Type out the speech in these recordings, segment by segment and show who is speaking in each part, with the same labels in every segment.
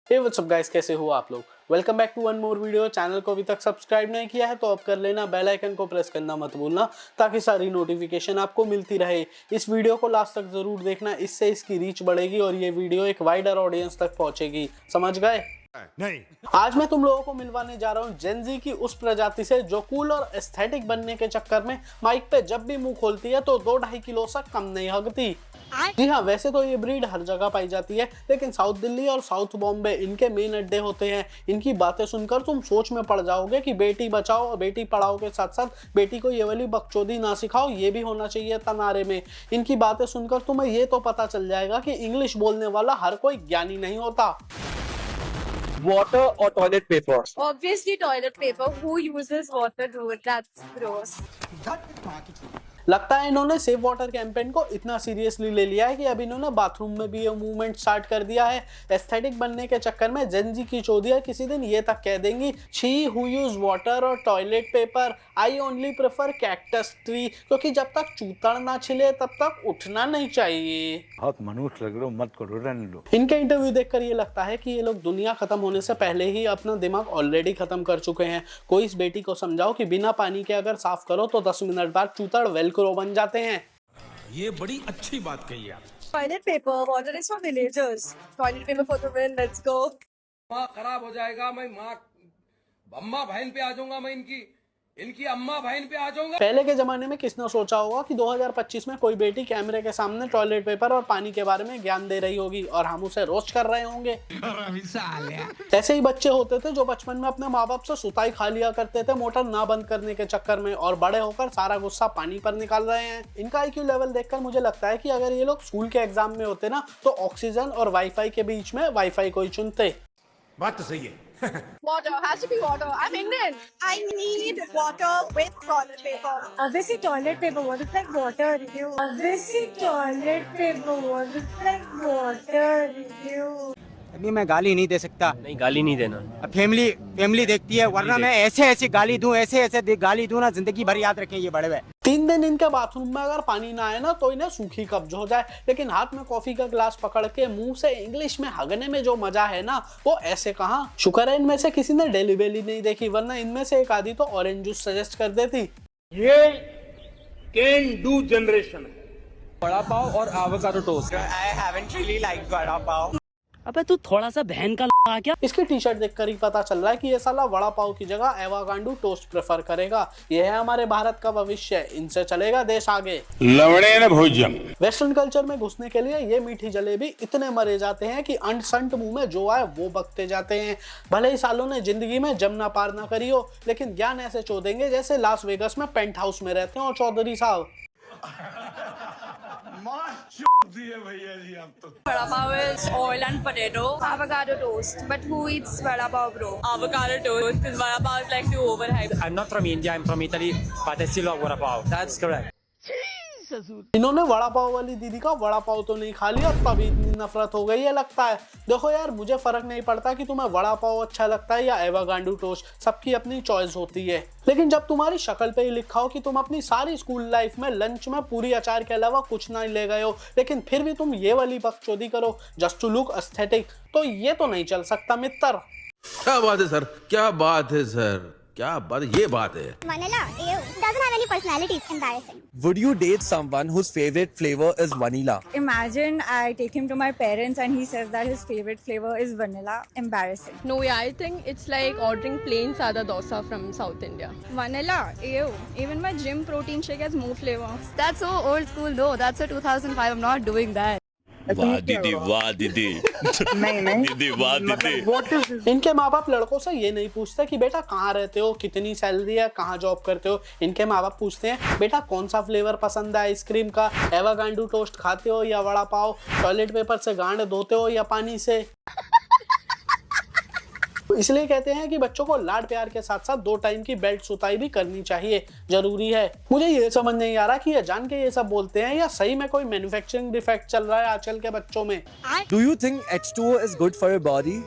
Speaker 1: Hey what's up guys, कैसे हो आप लोग। Welcome back to one more video. Channel को अभी तक सब्सक्राइब नहीं किया है तो अब कर लेना, बेल आइकन को प्रेस करना मत भूलना ताकि सारी नोटिफिकेशन आपको मिलती रहे। इस वीडियो को लास्ट तक जरूर देखना, इससे इसकी रीच बढ़ेगी और ये वीडियो एक वाइडर ऑडियंस तक पहुंचेगी। समझ गए?
Speaker 2: नहीं।
Speaker 1: आज मैं तुम लोगों को मिलवाने जा रहा हूँ जेनजी की उस प्रजाति से जो कूल और एस्थेटिक बनने के चक्कर में माइक पे जब भी मुंह खोलती है तो 2-2.5 किलो से कम नहीं हगती। जी हाँ, वैसे तो ये ब्रीड हर जगह पाई जाती है, लेकिन साउथ दिल्ली और साउथ बॉम्बे इनके मेन अड्डे होते हैं। इनकी बातें सुनकर तुम सोच में पड़ जाओगे कि बेटी बचाओ और बेटी पढ़ाओ के साथ साथ बेटी को ये वाली बकचोदी ना सिखाओ, ये भी होना चाहिए था नारे में। इनकी बातें सुनकर तुम्हें ये तो पता चल जाएगा कि इंग्लिश बोलने वाला हर कोई ज्ञानी नहीं होता।
Speaker 3: Water or toilet paper?
Speaker 4: Obviously toilet paper. Who uses water, dude? That's gross.
Speaker 1: लगता है इन्होंने सेव वाटर कैंपेन को इतना सीरियसली ले लिया है कि अब इन्होंने बाथरूम में भी ये मूवमेंट स्टार्ट कर दिया है। एस्थेटिक बनने के चक्कर में जेनजी की चौधिया किसी दिन ये तक कह देंगी, शी हु यूज वाटर और toilet paper, I only prefer cactus tree, क्योंकि जब तक चूतड़ ना छिले तब तक उठना नहीं चाहिए।
Speaker 2: बहुत मनुष्य लग रहे हो, मत करो, रहने दो।
Speaker 1: इनके इंटरव्यू देखकर ये लगता है कि ये लोग दुनिया खत्म होने से पहले ही अपना दिमाग ऑलरेडी खत्म कर चुके हैं। कोई इस बेटी को समझाओ कि बिना पानी के अगर साफ करो तो 10 मिनट बाद चूतड़ वेलक्रो बन जाते हैं।
Speaker 5: ये बड़ी अच्छी बात कही आप।
Speaker 4: Toilet paper. Water is for villagers. Toilet paper for the men. Let's go.
Speaker 5: माँ खराब हो जाएगा, मैं माँ अम्मा बहन पे आ जाऊंगा, मैं इनकी अम्मा बहन पे आ जाऊंगा।
Speaker 1: पहले के जमाने में किसने सोचा होगा कि 2025 में कोई बेटी कैमरे के सामने टॉयलेट पेपर और पानी के बारे में ज्ञान दे रही होगी और हम उसे रोस्ट कर रहे होंगे। ऐसे ही बच्चे होते थे जो बचपन में अपने माँ बाप से सुताई खा लिया करते थे मोटर ना बंद करने के चक्कर में, और बड़े होकर सारा गुस्सा पानी पर निकाल रहे हैं। इनका आईक्यू लेवल देखकर मुझे लगता है कि अगर ये लोग स्कूल के एग्जाम में होते ना तो ऑक्सीजन और वाईफाई के बीच में वाईफाई को ही चुनते।
Speaker 5: बात तो सही है।
Speaker 4: Water has to be water. I'm Indian. I need water with toilet paper.
Speaker 6: Obviously toilet paper. What is like water? Review. Obviously toilet paper. What is like water? Review.
Speaker 7: अभी मैं गाली नहीं दे सकता।
Speaker 3: नहीं, गाली नहीं देना।
Speaker 7: अब फैमिली देखती है, वरना मैं ऐसे गाली दूं, ऐसे गाली दूं ना, जिंदगी भर याद रखें ये बड़े हुए।
Speaker 1: 3 दिन इनके बाथरूम में अगर पानी ना आए ना तो इन्हें सूखी कब्ज हो जाए, लेकिन हाथ में कॉफी का ग्लास पकड़ के मुंह से इंग्लिश में हगने में जो मजा है ना वो ऐसे कहाँ। शुक्र है इनमें से किसी ने डेली बेली नहीं देखी, वरना इनमें से एक आधी तो ऑरेंज जूस सजेस्ट कर देती।
Speaker 3: ये कैन डू जनरेशन है। वड़ा पाव और avocado toast.
Speaker 7: I haven't really liked vada pav.
Speaker 8: अबे तू थोड़ा सा बहन का आ क्या।
Speaker 1: इसकी टी शर्ट देखकर ही पता चल रहा है कि ये साला वड़ा पाव की जगह एवोकाडो टोस्ट प्रेफर करेगा। ये है हमारे भारत का भविष्य, इनसे चलेगा देश आगे।
Speaker 2: लवड़े न भोजन।
Speaker 1: वेस्टर्न कल्चर में घुसने के लिए ये मीठी जलेबी इतने मरे जाते हैं कि अंट संट मुंह में जो आए वो बकते जाते हैं। भले ही सालों ने जिंदगी में जमना पार ना करी हो, लेकिन ज्ञान ऐसे चोदेंगे जैसे लास वेगस में पेंट हाउस में रहते हो चौधरी साहब।
Speaker 4: Vada pav is oil and potato. Avocado toast. But who eats vada pav, bro? Avocado toast. Because vada pav is like too overhyped.
Speaker 3: I'm not from India, I'm from Italy, but I still love vada pav. That's correct.
Speaker 1: इन्होंने वड़ा पाव वाली दीदी का वड़ा पाव तो नहीं खा लिया तभी इतनी नफरत हो गई है लगता है। देखो यार, मुझे फर्क नहीं पड़ता कि तुम्हें वड़ा पाव अच्छा लगता है या एवोकाडो टोस्ट, सबकी अपनी चॉइस होती है। लेकिन जब तुम्हारी शक्ल पे ही लिखा हो कि तुम अपनी सारी स्कूल लाइफ में लंच में पूरी अचार के अलावा कुछ नहीं ले गए हो, लेकिन फिर भी तुम ये वाली बकचोदी करो जस्ट टू लुक एस्थेटिक, तो ये तो नहीं चल सकता मित्र।
Speaker 5: क्या बात है सर, क्या बात है सर, क्या बात, ये बात है।
Speaker 6: Vanilla. Ew. Doesn't have any personality. It's embarrassing.
Speaker 3: Would you date someone whose favorite flavor is vanilla?
Speaker 6: Imagine I take him to my parents and he says that his favorite flavor is vanilla. Embarrassing.
Speaker 4: No, yeah, I think it's like ordering plain sada dosa from South India.
Speaker 6: Vanilla. Ew. Even my gym protein shake has more flavor.
Speaker 4: That's so old school though. That's a 2005. I'm not doing that.
Speaker 5: वाह दीदी, वाह दीदी।
Speaker 7: नहीं
Speaker 5: दीदी, वाह दीदी।
Speaker 7: What is
Speaker 1: इनके माँ बाप लड़कों से ये नहीं पूछते कि बेटा कहाँ रहते हो, कितनी सैलरी है, कहाँ जॉब करते हो। इनके माँ बाप पूछते हैं बेटा कौन सा फ्लेवर पसंद है आइसक्रीम का, एवोकाडो टोस्ट खाते हो या वड़ा पाव, टॉयलेट पेपर से गांड धोते हो या पानी से। इसलिए कहते हैं कि बच्चों को लाड प्यार के साथ साथ 2 टाइम की बेल्ट सुताई भी करनी चाहिए, जरूरी है। मुझे ये समझ नहीं आ रहा कि ये जान के ये सब बोलते हैं या सही में कोई मैन्युफैक्चरिंग डिफेक्ट चल रहा है आजकल के बच्चों में।
Speaker 3: Do you think H2O is good for your body?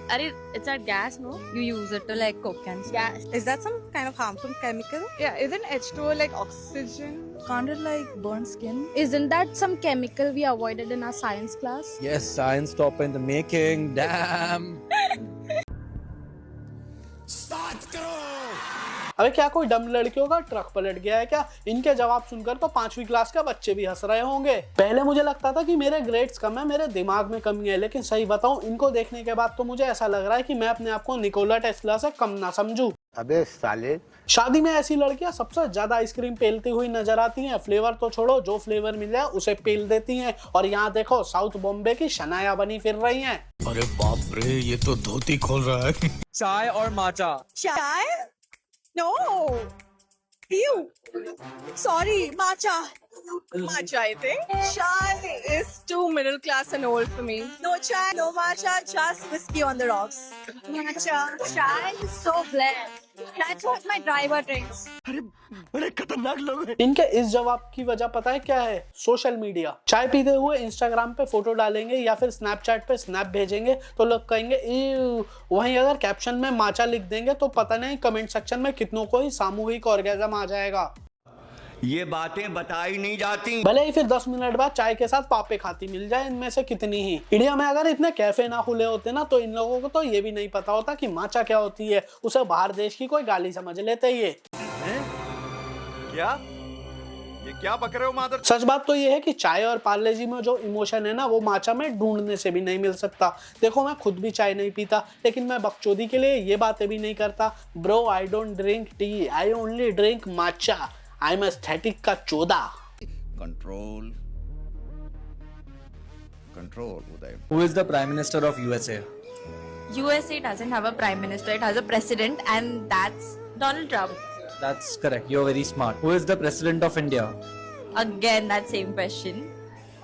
Speaker 4: It's that gas, no? You use it to like cook and
Speaker 6: Gas. Is that some kind of harmful chemical?
Speaker 4: Yeah, isn't H2O like oxygen?
Speaker 6: Can't it like burn skin?
Speaker 4: Isn't that some chemical we avoided in our science class?
Speaker 3: Yes, science topper in the making. Damn.
Speaker 1: अबे क्या कोई डम लड़कियों का truck पलट गया है क्या? इनके जवाब सुनकर तो 5वीं क्लास के बच्चे भी हंस रहे होंगे। पहले मुझे लगता था कि मेरे ग्रेड्स कम है, मेरे दिमाग में कमी है, लेकिन सही बताऊं इनको देखने के बाद तो मुझे ऐसा लग रहा है कि मैं अपने आप को निकोला टेस्ला से कम ना समझूं।
Speaker 2: अबे साले,
Speaker 1: शादी में ऐसी लड़कियां सबसे ज्यादा आइसक्रीम पेलती हुई नजर आती हैं। फ्लेवर तो छोड़ो, जो फ्लेवर मिल जाए उसे पेल देती हैं। और यहाँ देखो साउथ बॉम्बे की शनाया बनी फिर रही हैं।
Speaker 9: अरे बाप रे, ये तो धोती खोल रहा है।
Speaker 3: चाय और माचा।
Speaker 4: Chai? No. Ew. Sorry, matcha. Matcha, I think. Chai is too middle class and old for me. No chai, no matcha, just whiskey on the rocks. Matcha. Chai is so bland. That's what my driver drinks.
Speaker 1: इनके इस जवाब की वजह पता है क्या है? Social media. चाय पीते हुए इंस्टाग्राम पे फोटो डालेंगे या फिर स्नैपचैट पे स्नैप भेजेंगे तो लोग कहेंगे इव। वहीं अगर कैप्शन में माचा लिख देंगे तो पता नहीं कमेंट सेक्शन में कितनों को ही सामूहिक ऑर्गेज़म आ जाएगा।
Speaker 9: ये बातें बताई नहीं जाती।
Speaker 1: भले ही फिर 10 मिनट बाद चाय के साथ पापे खाती मिल जाए इनमें से कितनी ही। इंडिया में अगर इतने कैफे ना खुले होते ना तो इन लोगों को तो ये भी नहीं पता होता कि माचा क्या होती है। उसे बाहर देश की कोई गाली समझ लेते ये।
Speaker 9: क्या? ये क्या बक रहे हो मादर?
Speaker 1: सच बात तो ये है कि चाय और पार्ले जी में जो इमोशन है ना वो माचा में ढूंढने से भी नहीं मिल सकता। देखो मैं खुद भी चाय नहीं पीता, लेकिन मैं बकचोदी के लिए ये बातें भी नहीं करता। Bro I don't drink tea, I only drink matcha. I am aesthetic का चोदा।
Speaker 9: Control Uday.
Speaker 3: Who is the Prime Minister of USA?
Speaker 4: USA doesn't have a prime minister, it has a president, and that's Donald Trump.
Speaker 3: That's correct. You're very smart. Who is the President of India?
Speaker 4: Again, that same question.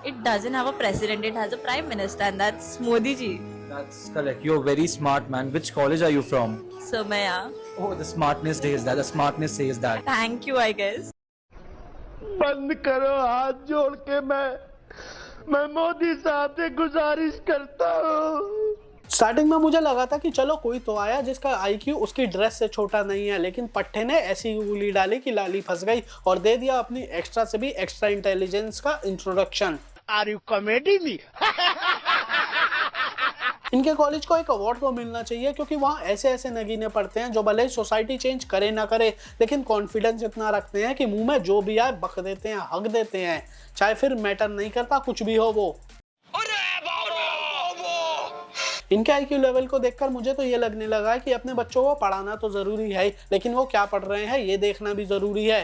Speaker 4: It doesn't have a president, it has a prime minister, and that's Modi ji.
Speaker 3: That's correct. You're very smart, man. Which college are you from?
Speaker 4: Somaya.
Speaker 3: Oh, the smartness says that. The smartness says that.
Speaker 4: Thank you, I guess.
Speaker 2: बंद करो हाथ जोड़ के मैं मोदी साहब से गुजारिश करता हूँ।
Speaker 1: स्टार्टिंग में मुझे लगा था कि चलो कोई तो आया जिसका आईक्यू उसकी ड्रेस से छोटा नहीं है, लेकिन पट्टे ने ऐसी उंगली डाली कि लाली फंस गई और दे दिया अपनी एक्स्ट्रा से भी एक्स्ट्रा इंटेलिजेंस का introduction.
Speaker 2: Are you comedy me?
Speaker 1: इनके कॉलेज को एक अवार्ड तो मिलना चाहिए क्योंकि वहाँ ऐसे ऐसे नगीने पढ़ते हैं जो भले ही सोसाइटी चेंज करे ना करे, लेकिन कॉन्फिडेंस इतना रखते हैं कि मुंह में जो भी आए बक देते हैं, हक देते हैं, चाहे फिर मैटर नहीं करता कुछ भी हो वो। इनके आईक्यू लेवल को देखकर मुझे तो ये लगने लगा है कि अपने बच्चों को पढ़ाना तो जरूरी है, लेकिन वो क्या पढ़ रहे हैं ये देखना भी जरूरी है।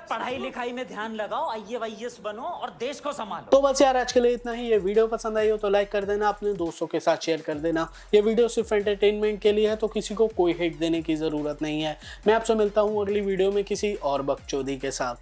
Speaker 8: पढ़ाई लिखाई में ध्यान लगाओ, IAS बनो और देश को संभालो।
Speaker 1: तो बस यार आज के लिए इतना ही। ये वीडियो पसंद आई हो तो लाइक कर देना, अपने दोस्तों के साथ शेयर कर देना। ये वीडियो सिर्फ एंटरटेनमेंट के लिए है तो किसी को कोई हिट देने की जरूरत नहीं है। मैं आपसे मिलता हूँ अगली वीडियो में किसी और बकचोदी के साथ।